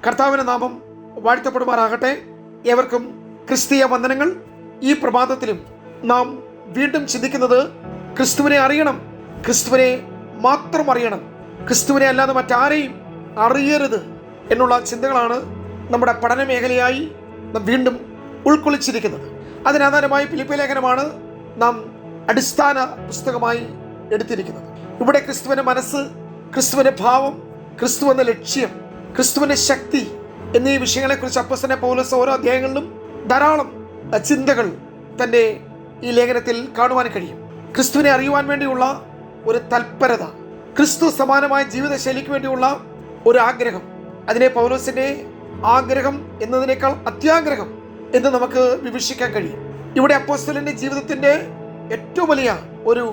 കർത്താവിന്റെ നാമം വാഴ്ത്തപ്പെടുമാറാകട്ടെ. ഏവർക്കും ക്രിസ്തീയ വന്ദനങ്ങൾ. ഈ പ്രഭാതത്തിലും നാം വീണ്ടും ചിന്തിക്കുന്നത് ക്രിസ്തുവിനെ അറിയണം, ക്രിസ്തുവിനെ മാത്രം അറിയണം, ക്രിസ്തുവിനെ അല്ലാതെ മറ്റാരെയും അറിയരുത് എന്നുള്ള ചിന്തകളാണ് നമ്മുടെ പഠന മേഖലയായി നാം വീണ്ടും ഉൾക്കൊള്ളിച്ചിരിക്കുന്നത്. അതിനാധാരമായി ഫിലിപ്പി ലേഖനമാണ് നാം അടിസ്ഥാന പുസ്തകമായി എടുത്തിരിക്കുന്നത്. ഇവിടെ ക്രിസ്തുവിന്റെ മനസ്സ്, ക്രിസ്തുവിന്റെ ഭാവം, ക്രിസ്തു എന്ന ലക്ഷ്യം, ക്രിസ്തുവിന്റെ ശക്തി എന്നീ വിഷയങ്ങളെക്കുറിച്ച് അപ്പോസ്തലനായ പൗലോസ് ഓരോ അധ്യായങ്ങളിലും ധാരാളം ചിന്തകൾ തൻ്റെ ഈ ലേഖനത്തിൽ കാണുവാൻ കഴിയും. ക്രിസ്തുവിനെ അറിയുവാൻ വേണ്ടിയുള്ള ഒരു തൽപരത, ക്രിസ്തു സമാനമായ ജീവിതശൈലിക്ക് വേണ്ടിയുള്ള ഒരു ആഗ്രഹം, അതിനെ പൗലോസിന്റെ ആഗ്രഹം എന്നതിനേക്കാൾ അത്യാഗ്രഹം എന്ന് നമുക്ക് വിവക്ഷിക്കാൻ കഴിയും. ഇവിടെ അപ്പോസ്തലന്റെ ജീവിതത്തിന്റെ ഏറ്റവും വലിയ ഒരു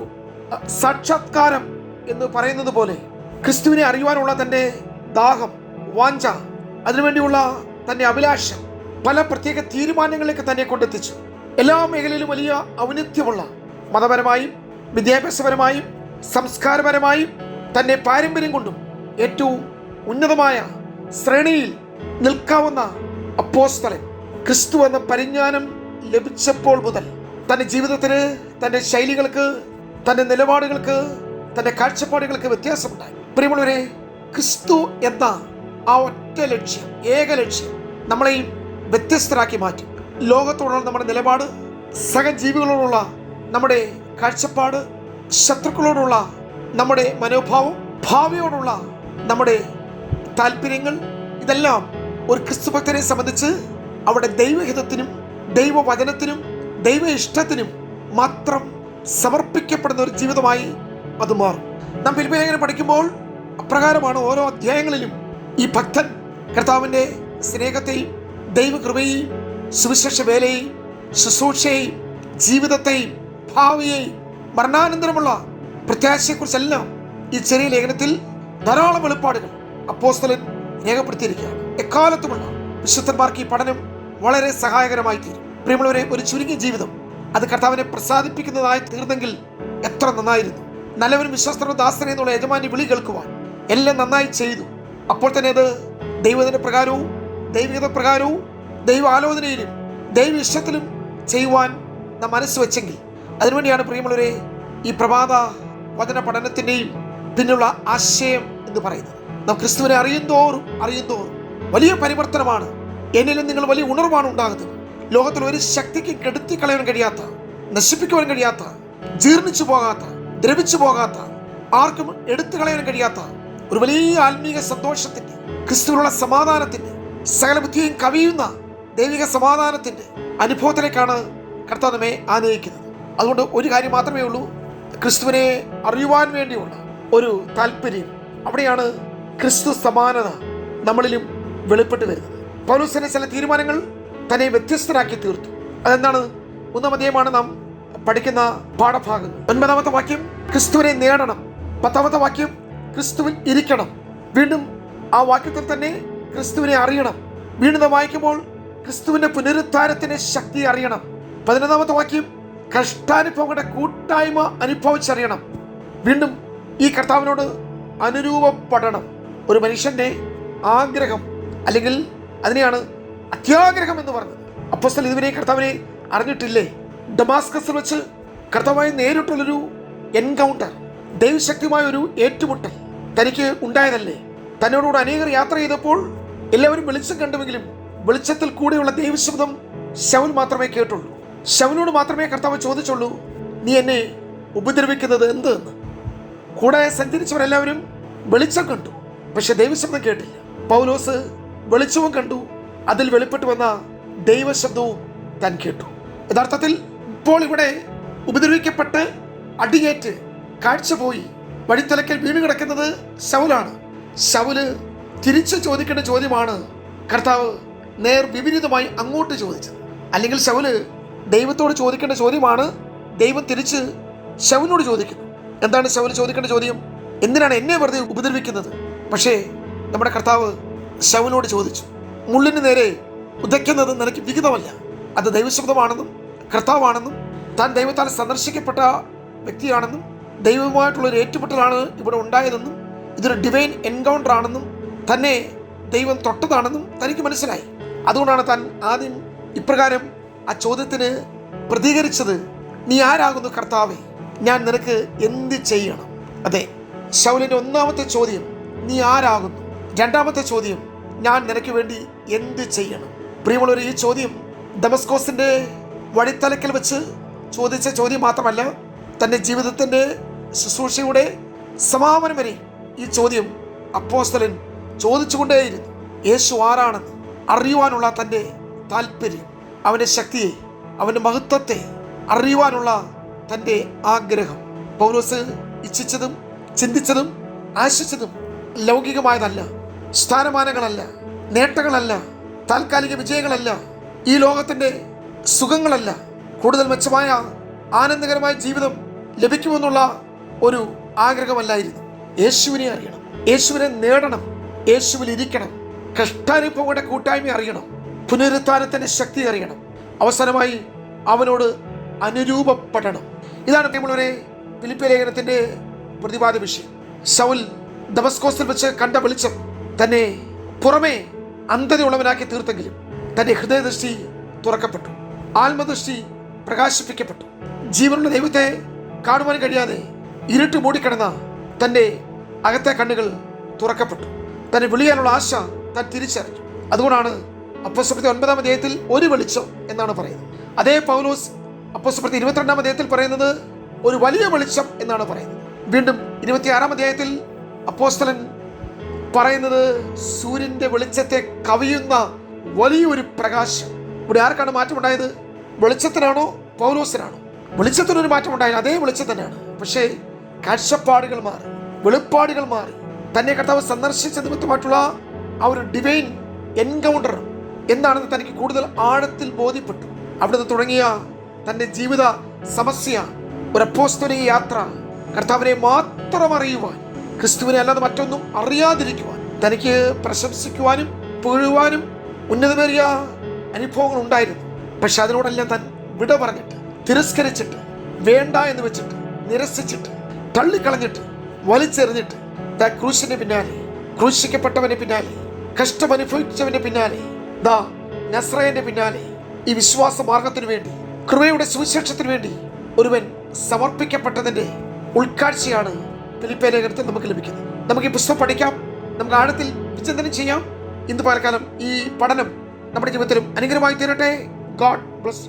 സാക്ഷാത്കാരം എന്ന് പറയുന്നത് പോലെ ക്രിസ്തുവിനെ അറിയുവാനുള്ള തൻ്റെ ദാഹം, വാഞ്ച, അതിനുവേണ്ടിയുള്ള തൻ്റെ അഭിലാഷം പല പ്രത്യേക തീരുമാനങ്ങളിലേക്ക് തന്നെ കൊണ്ടെത്തിച്ചു. എല്ലാ മേഖലയിലും വലിയ ഔന്നത്യമുള്ള, മതപരമായും വിദ്യാഭ്യാസപരമായും സംസ്കാരപരമായും തൻ്റെ പാരമ്പര്യം കൊണ്ടും ഏറ്റവും ഉന്നതമായ ശ്രേണിയിൽ നിൽക്കാവുന്ന അപ്പോസ്തലൻ ക്രിസ്തു എന്ന പരിജ്ഞാനം ലഭിച്ചപ്പോൾ മുതൽ തൻ്റെ ജീവിതത്തിന്, തൻ്റെ ശൈലികൾക്ക്, തൻ്റെ നിലപാടുകൾക്ക്, തൻ്റെ കാഴ്ചപ്പാടുകൾക്ക് വ്യത്യാസമുണ്ടായി. പ്രിയമുള്ളവരെ, ക്രിസ്തു എന്ന ആ ഒറ്റ ലക്ഷ്യം, ഏക ലക്ഷ്യം നമ്മളെയും വ്യത്യസ്തരാക്കി മാറ്റും. ലോകത്തോടുള്ള നമ്മുടെ നിലപാട്, സഹജീവികളോടുള്ള നമ്മുടെ കാഴ്ചപ്പാട്, ശത്രുക്കളോടുള്ള നമ്മുടെ മനോഭാവം, ഭാവിയോടുള്ള നമ്മുടെ താല്പര്യങ്ങൾ, ഇതെല്ലാം ഒരു ക്രിസ്തുഭക്തനെ സംബന്ധിച്ച് അവിടെ ദൈവഹിതത്തിനും ദൈവവചനത്തിനും ദൈവ ഇഷ്ടത്തിനും മാത്രം സമർപ്പിക്കപ്പെടുന്ന ഒരു ജീവിതമായി അത് മാറും. നാം ഫിലിപ്പി ലേഖനം പഠിക്കുമ്പോൾ അപ്രകാരമാണ് ഓരോ അധ്യായങ്ങളിലും ഈ ഭക്തൻ കർത്താവിൻ്റെ സ്നേഹത്തെയും ദൈവകൃപയെയും സുവിശേഷ വേലയെയും ശുശ്രൂഷയെയും ജീവിതത്തെയും ഭാവിയെയും മരണാനന്തരമുള്ള പ്രത്യാശയെക്കുറിച്ചെല്ലാം ഈ ചെറിയ ലേഖനത്തിൽ ധാരാളം വെളിപ്പാടുകൾ അപ്പോസ്തലൻ രേഖപ്പെടുത്തിയിരിക്കുകയാണ്. എക്കാലത്തുമുള്ള വിശുദ്ധന്മാർക്ക് ഈ പഠനം വളരെ സഹായകരമായി തീരും. പ്രിയമുള്ളവരെ, ഒരു ചുരുങ്ങിയ ജീവിതം അത് കർത്താവിനെ പ്രസാദിപ്പിക്കുന്നതായി തീർന്നെങ്കിൽ എത്ര നന്നായിരുന്നു. നല്ലവരും വിശ്വസ്തരും ദാസനെ എന്നുള്ള യജമാനി വിളി കേൾക്കുവാൻ എല്ലാം നന്നായി ചെയ്തു. അപ്പോൾ തന്നെ അത് ദൈവത്തിന്റെ പ്രകാരവും ദൈവികത പ്രകാരവും ദൈവ ആലോചനയിലും ദൈവ ഇഷ്ടത്തിലും ചെയ്യുവാൻ നാം മനസ്സ് വെച്ചെങ്കിൽ, അതിനുവേണ്ടിയാണ് പ്രിയമുള്ളവരെ ഈ പ്രഭാത വചന പഠനത്തിൻ്റെയും പിന്നുള്ള ആശയം എന്ന് പറയുന്നത്. നാം ക്രിസ്തുവിനെ അറിയുന്തോറും വലിയ പരിവർത്തനമാണ് എന്നിലും നിങ്ങൾ വലിയ ഉണർവാണ് ഉണ്ടാകുന്നത്. ലോകത്തിൽ ഒരു ശക്തിക്ക് കെടുത്തി കളയാൻ കഴിയാത്ത, നശിപ്പിക്കുവാൻ കഴിയാത്ത, ജീർണിച്ചു പോകാത്ത, ദ്രവിച്ചു പോകാത്ത, ആർക്കും എടുത്തു കളയാൻ കഴിയാത്ത ഒരു വലിയ ആത്മീക സന്തോഷത്തിന്റെ, ക്രിസ്തുവിനുള്ള സമാധാനത്തിന്റെ, സകല ബുദ്ധിയും കവിയുന്ന ദൈവിക സമാധാനത്തിന്റെ അനുഭവത്തിലേക്കാണ് കർത്താവ് നമ്മെ ആനയിക്കുന്നത്. അതുകൊണ്ട് ഒരു കാര്യം മാത്രമേ ഉള്ളൂ, ക്രിസ്തുവിനെ അറിയുവാൻ വേണ്ടിയുള്ള ഒരു താല്പര്യം. അവിടെയാണ് ക്രിസ്തു സമാനത നമ്മളിലും വെളിപ്പെട്ട് വരുന്നത്. പൗലോസിന്റെ ചില തീരുമാനങ്ങൾ തന്നെ വ്യത്യസ്തരാക്കി തീർത്തു. അതെന്താണ്? 1-ാം അധ്യായമാണ് നാം പഠിക്കുന്ന പാഠഭാഗം. 9-ാമത്തെ വാക്യം ക്രിസ്തുവിനെ നേടണം, 10-ാമത്തെ വാക്യം ക്രിസ്തുവിൽ ഇരിക്കണം. വീണ്ടും ആ വാക്യത്തിൽ തന്നെ ക്രിസ്തുവിനെ അറിയണം. വീണ്ടും നാം വായിക്കുമ്പോൾ ക്രിസ്തുവിന്റെ പുനരുദ്ധാരത്തിന്റെ ശക്തി അറിയണം. 11-ാമത്തെ വാക്യം കഷ്ടാനുഭവങ്ങളുടെ കൂട്ടായ്മ അനുഭവിച്ചറിയണം. വീണ്ടും ഈ കർത്താവിനോട് അനുരൂപപ്പെടണം. ഒരു മനുഷ്യന്റെ ആഗ്രഹം, അല്ലെങ്കിൽ അതിനെയാണ് അത്യാഗ്രഹം എന്ന് പറഞ്ഞത്. അപ്പോസ്തലൻ ഇതുവരെ കർത്താവിനെ അറിഞ്ഞിട്ടില്ലേ? ഡമാസ്കസിൽ വെച്ച് കർത്താവുമായി നേരിട്ടുള്ളൊരു എൻകൗണ്ടർ, ദൈവശക്തിയുമായ ഒരു ഏറ്റുമുട്ടൽ തനിക്ക് ഉണ്ടായതല്ലേ? തന്നോടുകൂടെ അനേകർ യാത്ര ചെയ്തപ്പോൾ എല്ലാവരും വെളിച്ചം കണ്ടുവെങ്കിലും വെളിച്ചത്തിൽ കൂടെയുള്ള ദൈവശബ്ദം ശൗൽ മാത്രമേ കേട്ടുള്ളൂ. ശൗലിനോട് മാത്രമേ കർത്താവ് ചോദിച്ചുള്ളൂ, നീ എന്നെ ഉപദ്രവിക്കുന്നത് എന്ത് എന്ന്. കൂടെ സഞ്ചരിച്ചവരെല്ലാവരും വെളിച്ചം കണ്ടു, പക്ഷെ ദൈവശബ്ദം കേട്ടില്ല. പൗലോസ് വെളിച്ചവും കണ്ടു, അതിൽ വെളിപ്പെട്ടു വന്ന ദൈവശബ്ദവും താൻ കേട്ടു. യഥാർത്ഥത്തിൽ ഇപ്പോൾ ഇവിടെ ഉപദ്രവിക്കപ്പെട്ട് അടിയേറ്റ് കാഴ്ച പോയി വഴിത്തലക്കൽ വീണ് കിടക്കുന്നത് ശൗലാണ്. ശൗല് തിരിച്ചു ചോദിക്കേണ്ട ചോദ്യമാണ് കർത്താവ് നേർ വിപരീതമായി അങ്ങോട്ട് ചോദിച്ചത്. അല്ലെങ്കിൽ ശൗല് ദൈവത്തോട് ചോദിക്കേണ്ട ചോദ്യമാണ് ദൈവം തിരിച്ച് ശൗലിനോട് ചോദിക്കുന്നു. എന്താണ് ശൗല് ചോദിക്കേണ്ട ചോദ്യം? എന്തിനാണ് എന്നെ വെറുതെ ഉപദ്രവിക്കുന്നത്? പക്ഷേ നമ്മുടെ കർത്താവ് ശൗലിനോട് ചോദിച്ചു, മുള്ളിന് നേരെ ഉദയ്ക്കുന്നത് നിനക്ക് വിഹിതമല്ല. അത് ദൈവശബ്ദമാണെന്നും കർത്താവാണെന്നും താൻ ദൈവത്താൽ സന്ദർശിക്കപ്പെട്ട വ്യക്തിയാണെന്നും ദൈവവുമായിട്ടുള്ളൊരു ഏറ്റുമുട്ടലാണ് ഇവിടെ ഉണ്ടായതെന്നും ഇതൊരു ഡിവൈൻ എൻകൗണ്ടർ ആണെന്നും തന്നെ ദൈവം തൊട്ടതാണെന്നും തനിക്ക് മനസ്സിലായി. അതുകൊണ്ടാണ് താൻ ആദ്യം ഇപ്രകാരം ആ ചോദ്യത്തിന് പ്രതികരിച്ചത്, നീ ആരാകുന്നു കർത്താവേ, ഞാൻ നിനക്ക് എന്ത് ചെയ്യണം? അതെ, ശൗലിൻ്റെ ഒന്നാമത്തെ ചോദ്യം നീ ആരാകുന്നു, രണ്ടാമത്തെ ചോദ്യം ഞാൻ നിനക്ക് വേണ്ടി എന്ത് ചെയ്യണം? പ്രിയമുള്ളവർ, ഈ ചോദ്യം ദമസ്കോസിൻ്റെ വഴിത്തലക്കൽ വെച്ച് ചോദിച്ച ചോദ്യം മാത്രമല്ല, തൻ്റെ ജീവിതത്തിൻ്റെ ശുശ്രൂഷയുടെ സമാപനം വരെ ഈ ചോദ്യം അപ്പോസ്തലൻ ചോദിച്ചുകൊണ്ടേയിരുന്നു. യേശു ആരാണെന്ന് അറിയുവാനുള്ള തൻ്റെ താല്പര്യം, അവൻ്റെ ശക്തിയെ, അവൻ്റെ മഹത്വത്തെ അറിയുവാനുള്ള തൻ്റെ ആഗ്രഹം. പൗലോസ് ഇച്ഛിച്ചതും ചിന്തിച്ചതും ആശിച്ചതും ലൗകികമായതല്ല, സ്ഥാനമാനങ്ങളല്ല, നേട്ടങ്ങളല്ല, താൽക്കാലിക വിജയങ്ങളല്ല, ഈ ലോകത്തിൻ്റെ സുഖങ്ങളല്ല, കൂടുതൽ മെച്ചമായ ആനന്ദകരമായ ജീവിതം ലഭിക്കുമെന്നുള്ള ഒരു ആഗ്രഹമല്ലായിരുന്നു. യേശുവിനെ അറിയണം, യേശുവിനെ നേടണം, യേശുവിൽ ഇരിക്കണം, കഷ്ടാനുഭവങ്ങളുടെ കൂട്ടായ്മ അറിയണം, പുനരുത്ഥാനത്തിൻ്റെ ശക്തി അറിയണം, അവസാനമായി അവനോട് അനുരൂപപ്പെടണം. ഇതാണ് പ്രിയമുള്ളവരെ ഫിലിപ്പിയ ലേഖനത്തിൻ്റെ പ്രതിപാദ്യ വിഷയം. ശൗൽ ദമസ്കോസിൽ വെച്ച് കണ്ട വെളിച്ചം തന്നെ പുറമേ അന്ധതയുള്ളവനാക്കി തീർത്തെങ്കിലും തൻ്റെ ഹൃദയദൃഷ്ടി തുറക്കപ്പെട്ടു, ആത്മദൃഷ്ടി പ്രകാശിപ്പിക്കപ്പെട്ടു. ജീവനുള്ള ദൈവത്തെ കാണുവാൻ കഴിയാതെ ഇരുട്ട് മൂടിക്കിടന്ന തൻ്റെ അകത്തെ കണ്ണുകൾ തുറക്കപ്പെട്ടു. തന്നെ വിളിയാനുള്ള ആശ താൻ തിരിച്ചറിഞ്ഞു. അതുകൊണ്ടാണ് അപ്പോസ്തലപ്രവൃത്തി 9-ാം അധ്യായത്തിൽ ഒരു വെളിച്ചം എന്നാണ് പറയുന്നത്. അതേ പൗലോസ് അപ്പോസ്തലപ്രവൃത്തി 22-ാം അധ്യായത്തിൽ പറയുന്നത് ഒരു വലിയ വെളിച്ചം എന്നാണ് പറയുന്നത്. വീണ്ടും 26-ാം അധ്യായത്തിൽ അപ്പോസ്തലൻ പറയുന്നത് സൂര്യൻ്റെ വെളിച്ചത്തെ കവിയുന്ന വലിയൊരു പ്രകാശം. ഇവിടെ ആർക്കാണ് മാറ്റമുണ്ടായത്? വെളിച്ചത്തിനാണോ പൗലോസിനാണോ? വെളിച്ചത്തിനൊരു മാറ്റമുണ്ടായത് അതേ വെളിച്ചം തന്നെയാണ്. പക്ഷേ കാഴ്ചപ്പാടുകൾ മാറി, വെളിപ്പാടുകൾ മാറി. തന്നെ കർത്താവ് സന്ദർശിച്ച നിമിത്തമായിട്ടുള്ള ആ ഒരു ഡിവൈൻ എൻകൗണ്ടർ എന്താണെന്ന് തനിക്ക് കൂടുതൽ ആഴത്തിൽ ബോധ്യപ്പെട്ടു. അവിടുന്ന് തുടങ്ങിയ തൻ്റെ ജീവിത സമസ്യ ഒരു അപ്പോസ്തലിക യാത്ര, കർത്താവിനെ മാത്രം അറിയുവാൻ, ക്രിസ്തുവിനെ അല്ലാതെ മറ്റൊന്നും അറിയാതിരിക്കുവാൻ, തനിക്ക് പ്രശംസിക്കുവാനും പുകഴുവാനും ഉന്നതമേറിയ അനുഭവങ്ങൾ ഉണ്ടായിരുന്നു. പക്ഷെ അതിനോടെല്ലാം താൻ വിട പറഞ്ഞിട്ട്, തിരസ്കരിച്ചിട്ട്, വേണ്ട എന്ന് വെച്ചിട്ട്, നിരസിച്ചിട്ട്, തള്ളിക്കളഞ്ഞിട്ട്, വലിച്ചെറിഞ്ഞിട്ട് ക്രൂശിന്റെ പിന്നാലെ, ക്രൂശിക്കപ്പെട്ടവന്റെ പിന്നാലെ, കഷ്ടമനുഭവിച്ചവന്റെ പിന്നാലെ, നസ്രയന്റെ പിന്നാലെ, ഈ വിശ്വാസ മാർഗത്തിനു വേണ്ടി, കൃപയുടെ സുവിശേഷത്തിനു വേണ്ടി ഒരുവൻ സമർപ്പിക്കപ്പെട്ടതിന്റെ ഉൾക്കാഴ്ചയാണ് ഫിലിപ്പിയ ലേഖനത്തിൽ നമുക്ക് ലഭിക്കുന്നത്. നമുക്ക് ഈ പുസ്തകം പഠിക്കാം, നമുക്ക് ആഴത്തിൽ വിചിന്തനം ചെയ്യാം. ഇന്ന് പകൽക്കാലം ഈ പഠനം നമ്മുടെ ജീവിതത്തിലും അനുഗ്രഹമായി തീരട്ടെ. God bless.